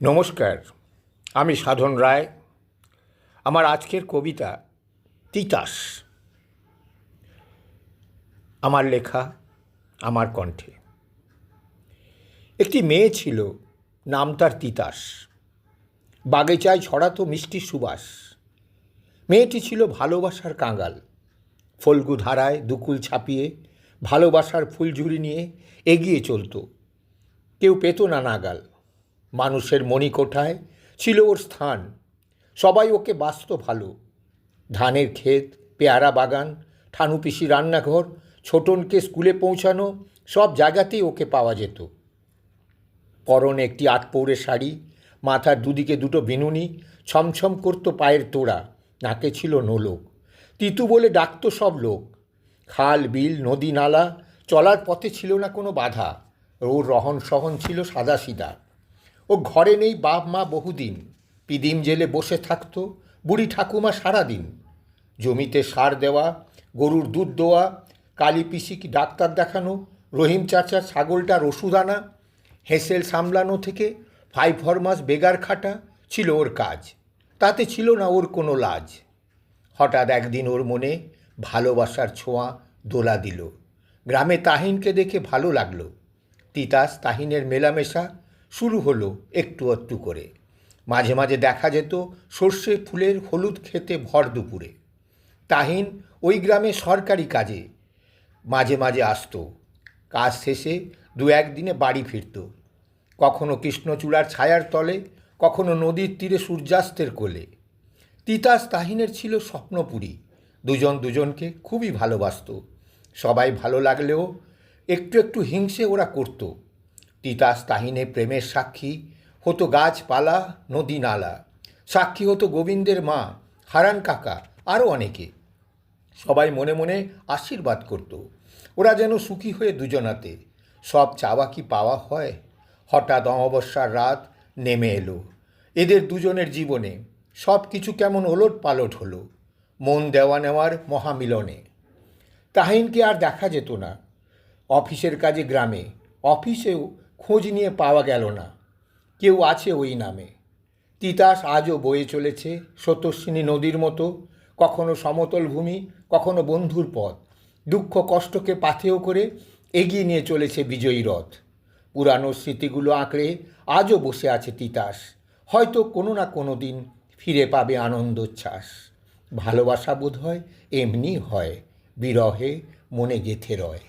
নমস্কার, আমি সাধন রায়। আমার আজকের কবিতা তিতাস। আমার লেখা, আমার কণ্ঠে। একটি মেয়ে ছিল, নাম তার তিতাস। বাগিচায় ছড়াতো মিষ্টি সুবাস। মেয়েটি ছিল ভালোবাসার কাঙাল। ফল্গু ধারায় দুকুল ছাপিয়ে ভালোবাসার ফুলঝুরি নিয়ে এগিয়ে চলত। কেউ পেত না নাগাল। মানুষের মণিকোঠায় ছিল ওর স্থান। সবাই ওকে বাসত ভালো। ধানের ক্ষেত, পেয়ারা বাগান, ঠানু পিসি রান্নাঘর, ছোটনকে স্কুলে পৌঁছানো, সব জায়গাতেই ওকে পাওয়া যেত। পরনে একটি আটপৌরে শাড়ি, মাথার দুদিকে দুটো বিনুনি, ছমছম করতো পায়ের তোড়া, নাকে ছিল নোলক। তিতু বলে ডাকত সব লোক। খাল বিল নদী নালা, চলার পথে ছিল না কোনো বাধা। ওর রহন সহন ছিল সাদাসিধা। ও ঘরে নেই বাপ মা বহুদিন। পিদিম জেলে বসে থাকতো বুড়ি ঠাকুমা সারাদিন। জমিতে সার দেওয়া, গরুর দুধ দোয়া, কালী পিসিকে ডাক্তার দেখানো, রহিম চাচার ছাগলটার ওষুধ আনা, হেসেল সামলানো থেকে 5 মাস বেগার খাটা ছিল ওর কাজ। তাতে ছিল না ওর কোনো লাজ। হঠাৎ একদিন ওর মনে ভালোবাসার ছোঁয়া দোলা দিল। গ্রামে তাহিনকে দেখে ভালো লাগলো। তিতাস তাহিনের মেলামেশা শুরু হলো একটু একটু করে। মাঝে মাঝে দেখা যেত সর্ষে ফুলের হলুদ খেতে ভর দুপুরে। তাহিন ওই গ্রামে সরকারি কাজে মাঝে মাঝে আসতো। কাজ শেষে 2-1 দিনে বাড়ি ফিরত। কখনো কৃষ্ণচূড়ার ছায়ার তলে, কখনো নদীর তীরে সূর্যাস্তের কোলে। তিতাস তাহিনের ছিল স্বপ্নপুরী। দুজন দুজনকে খুবই ভালোবাসত। সবাই ভালো লাগলেও একটু একটু হিংসে ওরা করত। তিতাস তাহিনে প্রেমের সাক্ষী হতো গাছপালা, নদী নালা। সাক্ষী হতো গোবিন্দের মা, হারান কাকা, আরও অনেকে। সবাই মনে মনে আশীর্বাদ করত ওরা যেন সুখী হয়ে দুজনাতে। সব চাওয়া কি পাওয়া হয়? হঠাৎ অমাবস্যার রাত নেমে এলো এদের দুজনের জীবনে। সব কিছু কেমন ওলট পালট হলো মন দেওয়া নেওয়ার মহামিলনে। তাহিনকে আর দেখা যেত না। অফিসের কাজে গ্রামে, অফিসেও খোঁজ নিয়ে পাওয়া গেল না। কেউ আছে ওই নামে। তিতাস আজও বয়ে চলেছে স্রোতস্বিনী নদীর মতো, কখনো সমতল ভূমি, কখনো বন্ধুর পথ। দুঃখ কষ্টকে পাথেয় করে এগিয়ে নিয়ে চলেছে বিজয়ী রথ। পুরানো স্মৃতিগুলো আঁকড়ে আজও বসে আছে তিতাস। হয়তো কোনো না কোনো দিন ফিরে পাবে আনন্দোচ্ছ্বাস। ভালোবাসা বোধ হয় এমনি হয়, বিরহে মনে গেঁথে রয়।